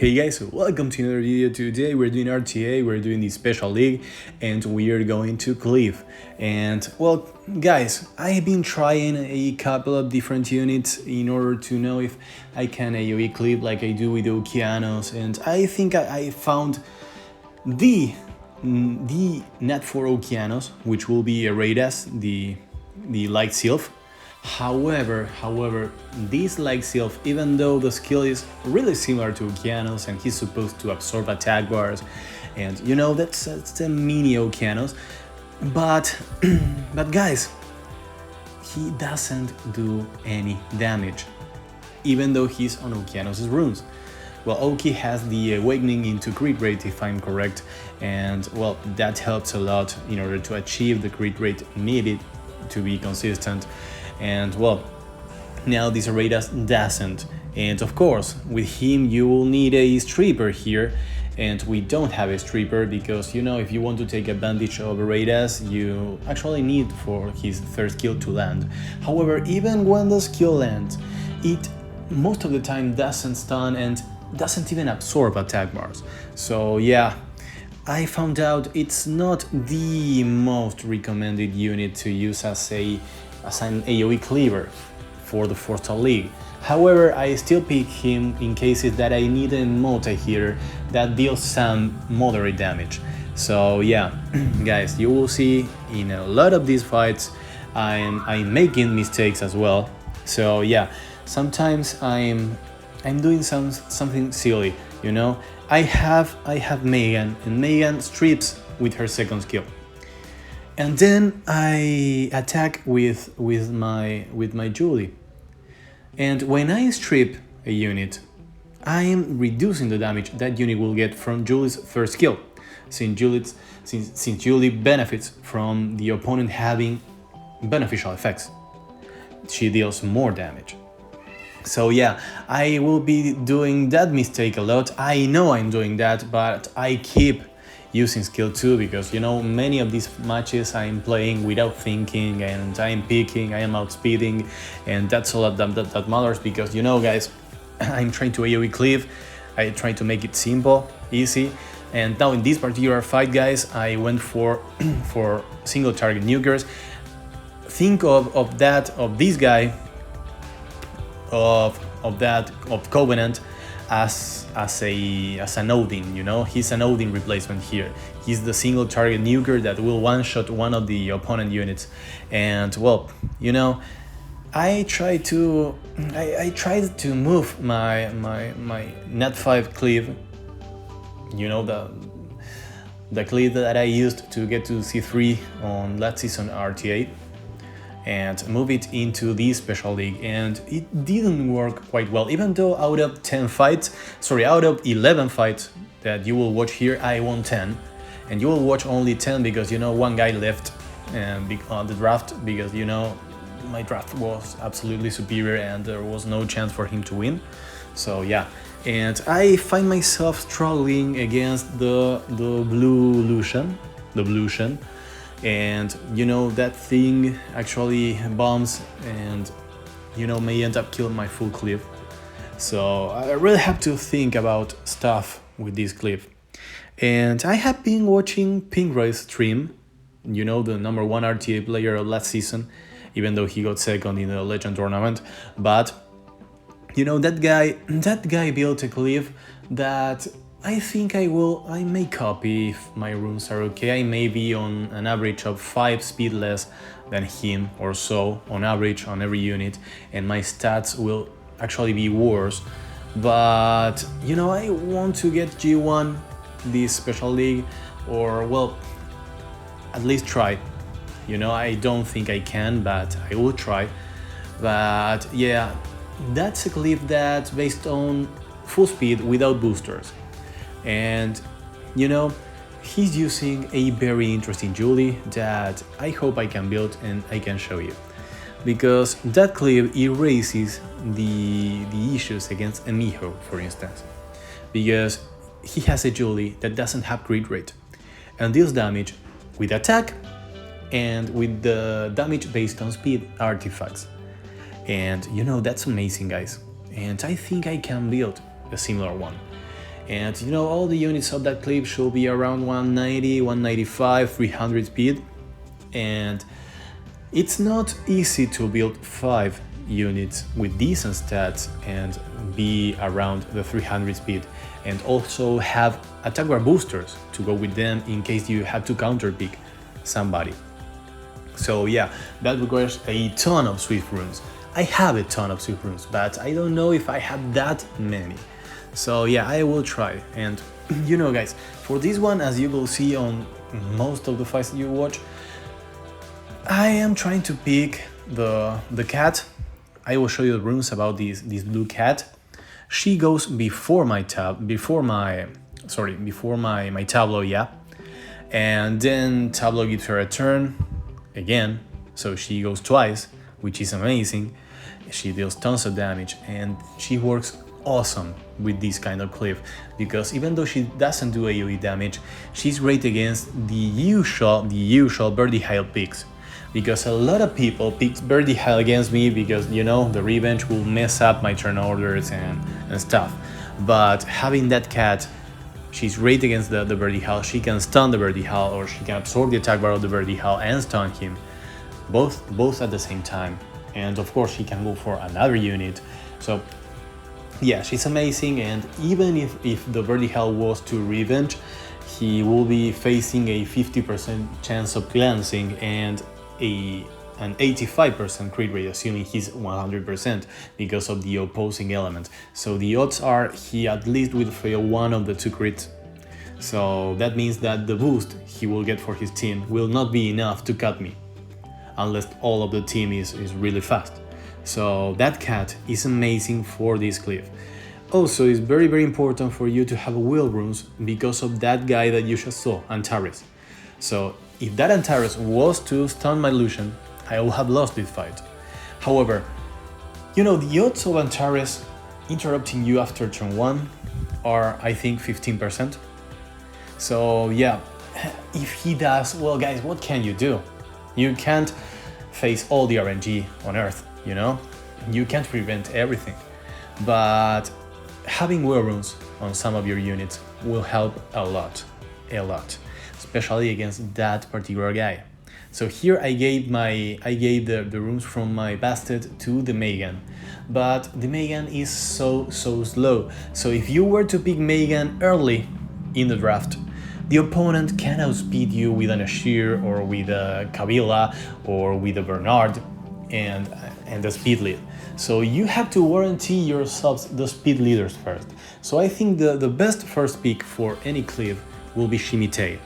Hey guys, welcome to another video. Today we're doing RTA, we're doing the special league, and we are going to Cleave. And well, guys, I've been trying a couple of different units in order to know if I can AoE Cleave like I do with Okeanos, and I think I found the net for Okeanos, which will be Aredas, the light sylph. However, this like sylph, even though the skill is really similar to Okeanos and he's supposed to absorb attack bars, and you know that's a mini Okeanos, but but guys, he doesn't do any damage, even though he's on Okeanos' runes. Well, Oki has the awakening into crit rate, if I'm correct, and well, that helps a lot in order to achieve the crit rate needed to be consistent. And well, now this Aredas doesn't, and of course with him you will need a stripper here, and we don't have a stripper because, you know, if you want to take advantage of Aredas, you actually need for his third skill to land. However, even when the skill lands, it most of the time doesn't stun and doesn't even absorb attack bars. So yeah, I found out it's not the most recommended unit to use as an AoE cleaver for the 4-star league. However, I still pick him in cases that I need a multi-hitter that deals some moderate damage. So yeah, guys, you will see in a lot of these fights I'm making mistakes as well. So yeah, sometimes I'm doing something silly, you know. I have Megan, and Megan strips with her second skill. And then I attack with my Julie. And when I strip a unit, I am reducing the damage that unit will get from Julie's first skill, since Julie benefits from the opponent having beneficial effects. She deals more damage. So yeah, I will be doing that mistake a lot. I know I'm doing that, but I keep using skill 2 because, you know, many of these matches I'm playing without thinking, and I'm picking, I am outspeeding, and that's a lot that matters because, you know, guys, I'm trying to AoE Cleave. I try to make it simple, easy, and now in this particular fight, guys, I went for single target nukers. Think of this guy, of Covenant as an Odin, you know. He's an Odin replacement here. He's the single target nuker that will one-shot one of the opponent units. And well, you know, I tried to move my net 5 cleave, you know, the cleave that I used to get to C3 on last season RTA, and move it into this special league, and it didn't work quite well. Even though out of 11 fights that you will watch here, I won 10, and you will watch only 10 because, you know, one guy left on the draft because, you know, my draft was absolutely superior and there was no chance for him to win. So yeah, and I find myself struggling against the blue Lucian, and you know, that thing actually bombs and, you know, may end up killing my full cleave. So I really have to think about stuff with this cleave. And I have been watching Pinkray's stream, you know, the #1 RTA player of last season, even though he got second in the Legend tournament. But you know, that guy built a cleave that I think I may copy if my runes are okay. I may be on an average of 5 speed less than him or so on average on every unit, and my stats will actually be worse. But you know, I want to get G1 this special league, or well, at least try. You know, I don't think I can, but I will try. But yeah, that's a cleave that's based on full speed without boosters. And you know, he's using a very interesting Julie that I hope I can build and I can show you, because that cleave erases the issues against Emiho, for instance, because he has a Julie that doesn't have crit rate and deals damage with attack and with the damage based on speed artifacts. And you know, that's amazing, guys, and I think I can build a similar one. And you know, all the units of that Cleave should be around 190, 195, 300 speed. And it's not easy to build 5 units with decent stats and be around the 300 speed, and also have attack bar boosters to go with them in case you have to counter pick somebody. So yeah, that requires a ton of Swift runes. I have a ton of Swift runes, but I don't know if I have that many. So yeah, I will try. And you know guys, for this one, as you will see on most of the fights that you watch, I am trying to pick the cat. I will show you the runes about this blue cat. She goes before my my tableau, yeah. And then tableau gives her a turn again, so she goes twice, which is amazing. She deals tons of damage, and she works awesome with this kind of Cleave, because even though she doesn't do AoE damage, she's great against the usual Birdie Hail picks. Because a lot of people pick Birdie Hail against me because, you know, the revenge will mess up my turn orders and stuff. But having that cat, she's great against the Birdie Hail. She can stun the Birdie Hail, or she can absorb the attack bar of the Birdie Hail and stun him, both at the same time. And of course she can go for another unit. So yeah, she's amazing. And even if the Birdie Hail was to revenge, he will be facing a 50% chance of glancing and an 85% crit rate, assuming he's 100%, because of the opposing element. So the odds are he at least will fail one of the 2 crits. So that means that the boost he will get for his team will not be enough to cut me, unless all of the team is really fast. So that cat is amazing for this Cleave. Also, it's very important for you to have wheel runes because of that guy that you just saw, Antares. So if that Antares was to stun my Lucian, I will have lost this fight. However, you know, the odds of Antares interrupting you after turn 1 are, I think, 15%. So yeah, if he does, well guys, what can you do? You can't face all the RNG on Earth, you know? You can't prevent everything. But having wheel runes on some of your units will help a lot, especially against that particular guy. So here I gave the runes from my Bastet to the Megan, but the Megan is so slow. So if you were to pick Megan early in the draft, the opponent can outspeed you with an Ashir or with a Kabila or with a Bernard and the speed lead. So you have to guarantee yourselves the speed leaders first. So I think the best first pick for any Cleave will be Shimite.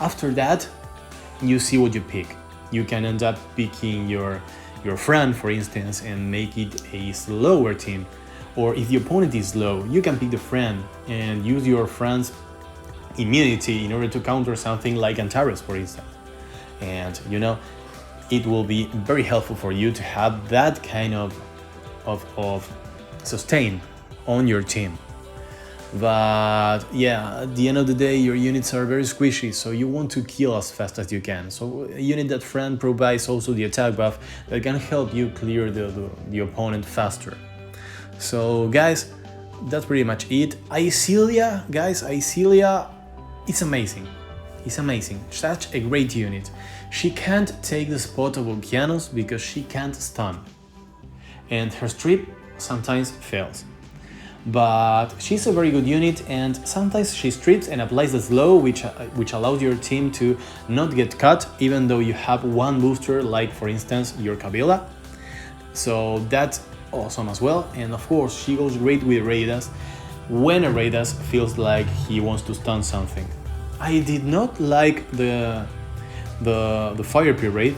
After that, you see what you pick. You can end up picking your friend, for instance, and make it a slower team. Or if the opponent is slow, you can pick the friend and use your friend's immunity in order to counter something like Antares, for instance. And you know, it will be very helpful for you to have that kind of sustain on your team. But yeah, at the end of the day, your units are very squishy, so you want to kill as fast as you can. So a unit that friend provides also the attack buff that can help you clear the opponent faster. So guys, that's pretty much it. Icilia, guys, Icilia, it's amazing. It's amazing. Such a great unit. She can't take the spot of Okeanos because she can't stun. And her strip sometimes fails. But she's a very good unit, and sometimes she strips and applies the slow, which allows your team to not get cut even though you have one booster, like for instance your Kabila. So that's awesome as well. And of course she goes great with Raidas when a Raidas feels like he wants to stun something. I did not like the Fire Pirate,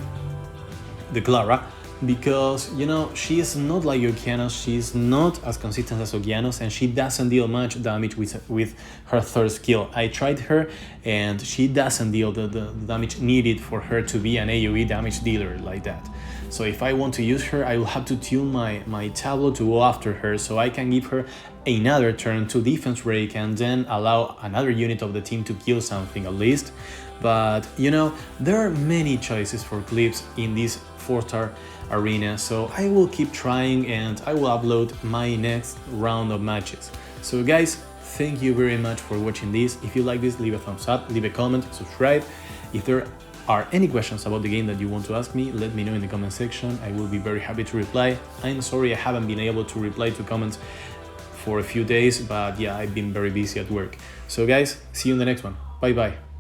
the Clara, because, you know, she is not like Okeanos, she's not as consistent as Okeanos, and she doesn't deal much damage with her third skill. I tried her, and she doesn't deal the damage needed for her to be an AoE damage dealer like that. So if I want to use her, I will have to tune my tableau to go after her, so I can give her another turn to defense rake and then allow another unit of the team to kill something at least. But, you know, there are many choices for Cleaves in this 4-star arena, so I will keep trying and I will upload my next round of matches. So guys, thank you very much for watching this. If you like this, leave a thumbs up, leave a comment, subscribe. If there are any questions about the game that you want to ask me, let me know in the comment section. I will be very happy to reply. I'm sorry I haven't been able to reply to comments for a few days, but yeah, I've been very busy at work. So guys, see you in the next one. Bye bye.